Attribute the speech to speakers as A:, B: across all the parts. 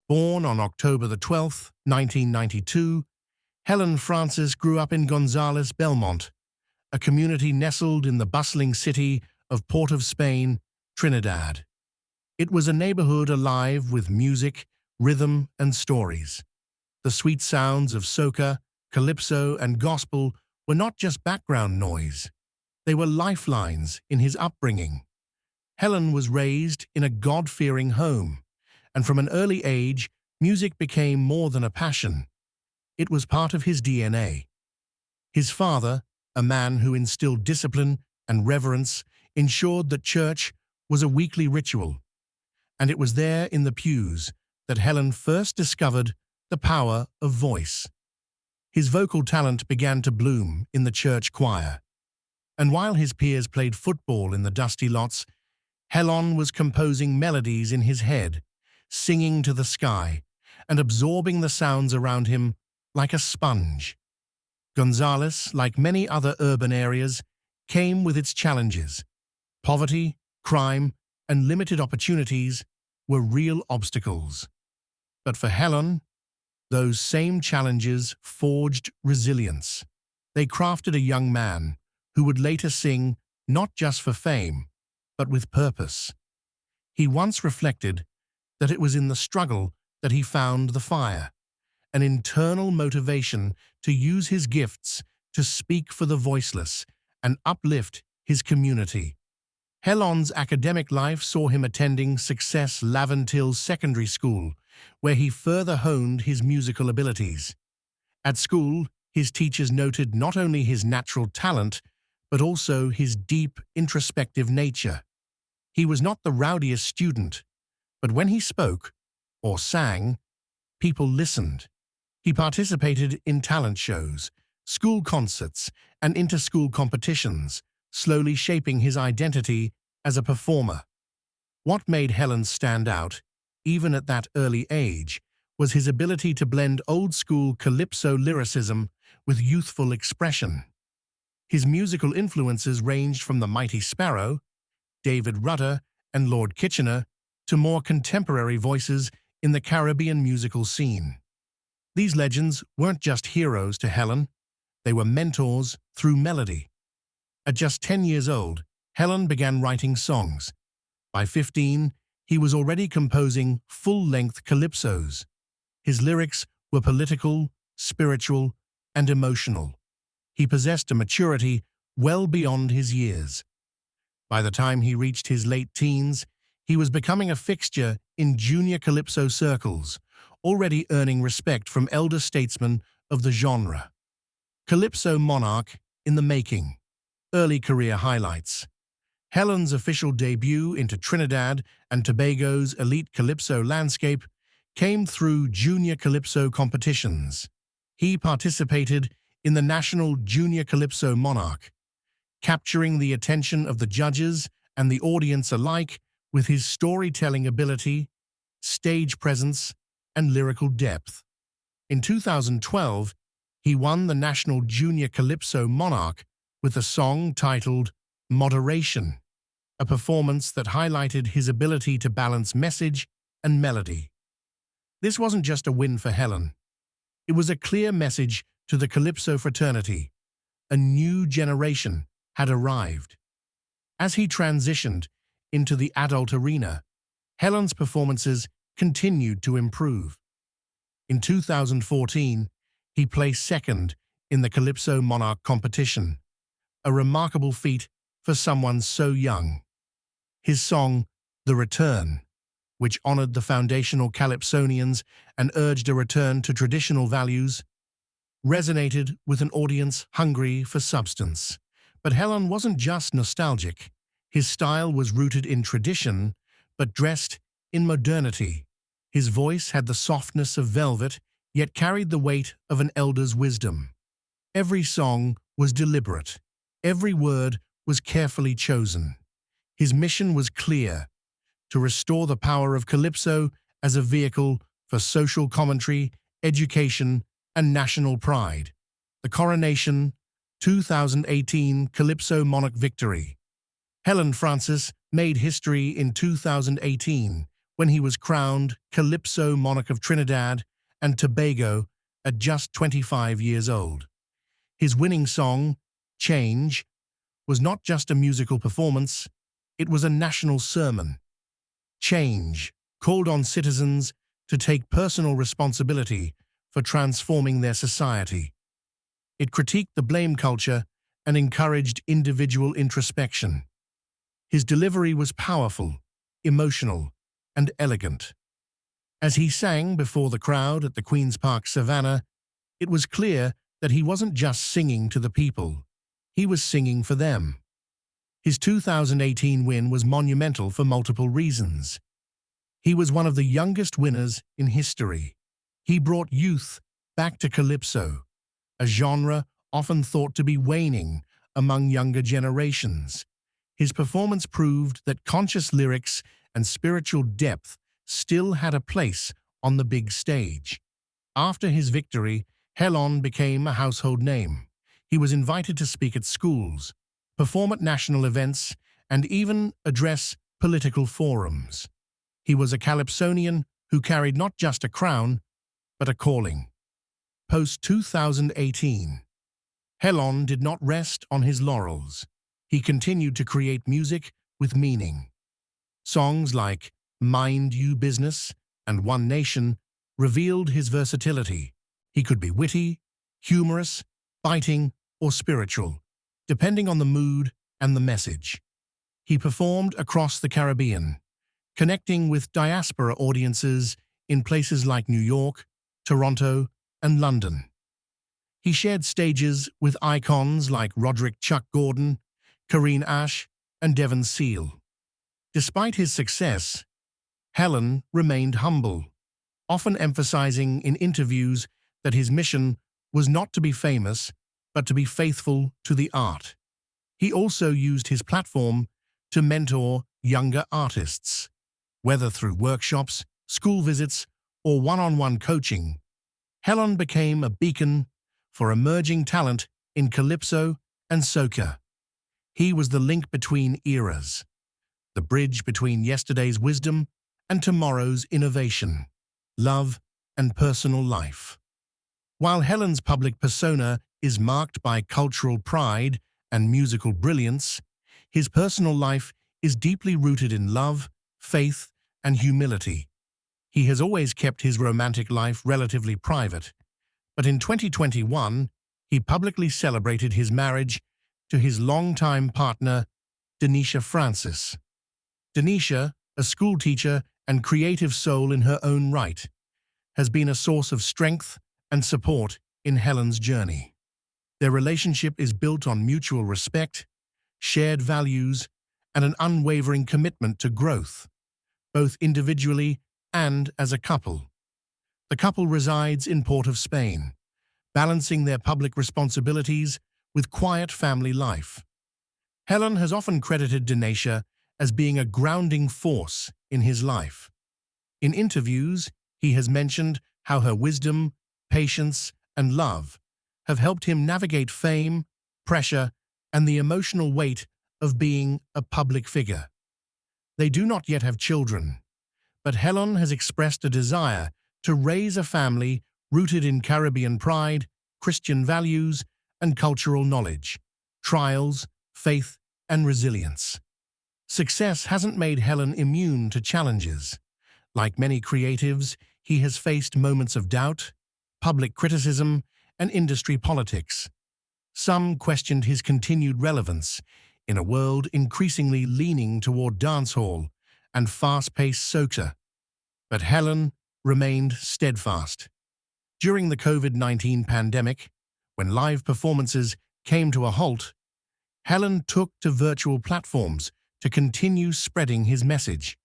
A: Born on October the 12th, 1992, Helon Francis grew up in Gonzales, Belmont, a community nestled in the bustling city of Port of Spain, Trinidad. It was a neighborhood alive with music, rhythm, and stories. The sweet sounds of soca, calypso, and gospel were not just background noise. They were lifelines in his upbringing. Helon was raised in a God-fearing home, and from an early age, music became more than a passion. It was part of his DNA. His father, a man who instilled discipline and reverence, ensured that church was a weekly ritual. And it was there in the pews that Helon first discovered the power of voice. His vocal talent began to bloom in the church choir. And while his peers played football in the dusty lots, Helon was composing melodies in his head, singing to the sky, and absorbing the sounds around him like a sponge. Gonzales, like many other urban areas, came with its challenges. Poverty, crime, and limited opportunities were real obstacles. But for Helon, those same challenges forged resilience. They crafted a young man who would later sing not just for fame, but with purpose. He once reflected that it was in the struggle that he found the fire, an internal motivation to use his gifts to speak for the voiceless and uplift his community. Helon's academic life saw him attending Success Laventille Secondary School, where he further honed his musical abilities. At school, his teachers noted not only his natural talent, but also his deep, introspective nature. He was not the rowdiest student, but when he spoke or sang, people listened. He participated in talent shows, school concerts, and inter-school competitions, slowly shaping his identity as a performer. What made Helon stand out, even at that early age, was his ability to blend old-school calypso lyricism with youthful expression. His musical influences ranged from the Mighty Sparrow, David Rudder, and Lord Kitchener, to more contemporary voices in the Caribbean musical scene. These legends weren't just heroes to Helon, they were mentors through melody. At just 10 years old, Helon began writing songs. By 15, he was already composing full-length calypsos. His lyrics were political, spiritual, and emotional. He possessed a maturity well beyond his years. By the time he reached his late teens, he was becoming a fixture in junior calypso circles, already earning respect from elder statesmen of the genre. Calypso Monarch in the making. Early career highlights. Helon's official debut into Trinidad and Tobago's elite calypso landscape came through junior calypso competitions. He participated in the National Junior Calypso Monarch, capturing the attention of the judges and the audience alike with his storytelling ability, stage presence, and lyrical depth. In 2012, he won the National Junior Calypso Monarch with a song titled Moderation, a performance that highlighted his ability to balance message and melody. This wasn't just a win for Helon. It was a clear message to the Calypso fraternity. A new generation had arrived. As he transitioned into the adult arena, Helon's performances continued to improve. In 2014, he placed second in the Calypso Monarch competition, a remarkable feat for someone so young. His song, The Return, which honored the foundational Calypsonians and urged a return to traditional values, resonated with an audience hungry for substance. But Helon wasn't just nostalgic. His style was rooted in tradition, but dressed in modernity. His voice had the softness of velvet, yet carried the weight of an elder's wisdom. Every song was deliberate. Every word was carefully chosen. His mission was clear: to restore the power of Calypso as a vehicle for social commentary, education, and national pride. The Coronation 2018 Calypso Monarch victory. Helon Francis made history in 2018 when he was crowned Calypso Monarch of Trinidad and Tobago at just 25 years old. His winning song, Change, was not just a musical performance, it was a national sermon. Change called on citizens to take personal responsibility for transforming their society. It critiqued the blame culture and encouraged individual introspection. His delivery was powerful, emotional, and elegant. As he sang before the crowd at the Queen's Park Savannah, it was clear that he wasn't just singing to the people, he was singing for them. His 2018 win was monumental for multiple reasons. He was one of the youngest winners in history. He brought youth back to Calypso, a genre often thought to be waning among younger generations. His performance proved that conscious lyrics and spiritual depth still had a place on the big stage. After his victory, Helon became a household name. He was invited to speak at schools, perform at national events, and even address political forums. He was a Calypsonian who carried not just a crown, but a calling. Post-2018, Helon did not rest on his laurels. He continued to create music with meaning. Songs like Mind You Business and One Nation revealed his versatility. He could be witty, humorous, biting, or spiritual, depending on the mood and the message. He performed across the Caribbean, connecting with diaspora audiences in places like New York, Toronto, and London. He shared stages with icons like Roderick Chuck Gordon, Kareen Ash, and Devon Seal. Despite his success, Helon remained humble, often emphasizing in interviews that his mission was not to be famous, but to be faithful to the art. He also used his platform to mentor younger artists, whether through workshops, school visits, or one-on-one coaching. Helon became a beacon for emerging talent in Calypso and soca. He was the link between eras, the bridge between yesterday's wisdom and tomorrow's innovation, love, and personal life. While Helon's public persona is marked by cultural pride and musical brilliance, his personal life is deeply rooted in love, faith, and humility. He has always kept his romantic life relatively private, but in 2021, he publicly celebrated his marriage to his longtime partner, Helon Francis. Helon, a schoolteacher and creative soul in her own right, has been a source of strength and support in Helon's journey. Their relationship is built on mutual respect, shared values, and an unwavering commitment to growth, both individually and as a couple. The couple resides in Port of Spain, balancing their public responsibilities with quiet family life. Helon has often credited Helon as being a grounding force in his life. In interviews, he has mentioned how her wisdom, patience, and love have helped him navigate fame, pressure, and the emotional weight of being a public figure. They do not yet have children, but Helon has expressed a desire to raise a family rooted in Caribbean pride, Christian values, and cultural knowledge, trials, faith, and resilience. Success hasn't made Helon immune to challenges. Like many creatives, he has faced moments of doubt, public criticism, and industry politics. Some questioned his continued relevance in a world increasingly leaning toward dancehall and fast-paced soca. But Helon remained steadfast. During the COVID-19 pandemic, when live performances came to a halt, Helon took to virtual platforms to continue spreading his message.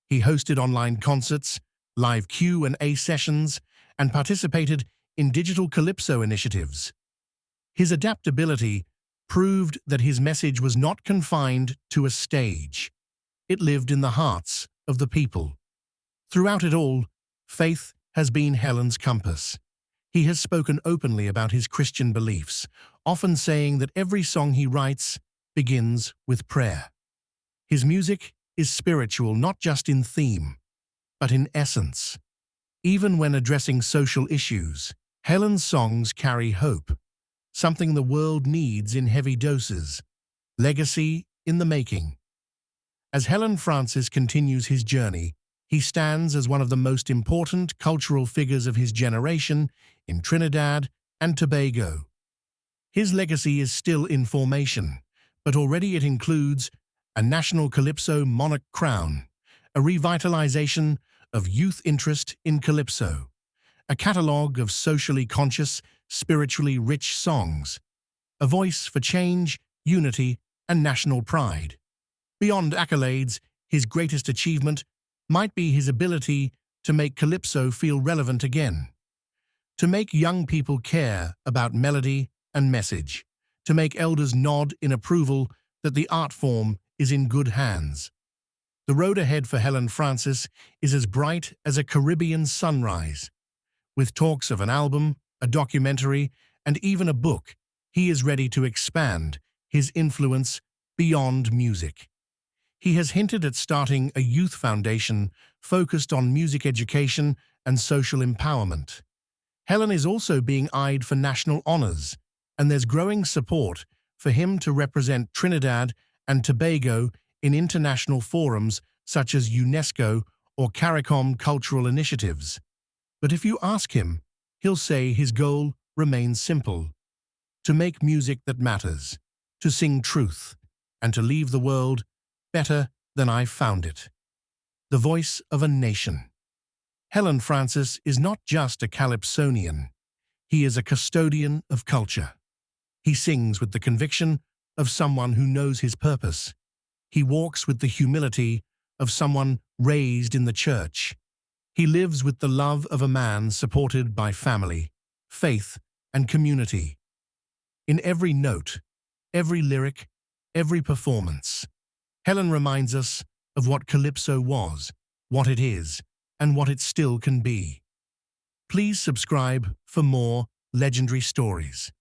A: He hosted online concerts, live Q&A sessions, and participated in digital Calypso initiatives. His adaptability proved that his message was not confined to a stage. It lived in the hearts of the people. Throughout it all, faith has been Helon's compass. He has spoken openly about his Christian beliefs, often saying that every song he writes begins with prayer. His music is spiritual not just in theme, but in essence. Even when addressing social issues, Helon's songs carry hope, something the world needs in heavy doses. Legacy in the making. As Helon Francis continues his journey, he stands as one of the most important cultural figures of his generation in Trinidad and Tobago. His legacy is still in formation, but already it includes a national Calypso Monarch crown, a revitalization of youth interest in Calypso, a catalogue of socially conscious, spiritually rich songs, a voice for change, unity, and national pride. Beyond accolades, his greatest achievement might be his ability to make Calypso feel relevant again, to make young people care about melody and message, to make elders nod in approval that the art form is in good hands. The road ahead for Helon Francis is as bright as a Caribbean sunrise. With talks of an album, a documentary, and even a book, he is ready to expand his influence beyond music. He has hinted at starting a youth foundation focused on music education and social empowerment. Helon is also being eyed for national honors, and there's growing support for him to represent Trinidad and Tobago in international forums such as UNESCO or CARICOM cultural initiatives. But if you ask him, he'll say his goal remains simple: to make music that matters, to sing truth, and to leave the world better than I found it. The voice of a nation. Helon Francis is not just a calypsonian. He is a custodian of culture. He sings with the conviction of someone who knows his purpose. He walks with the humility of someone raised in the church. He lives with the love of a man supported by family, faith, and community. In every note, every lyric, every performance, Helon reminds us of what Calypso was, what it is, and what it still can be. Please subscribe for more legendary stories.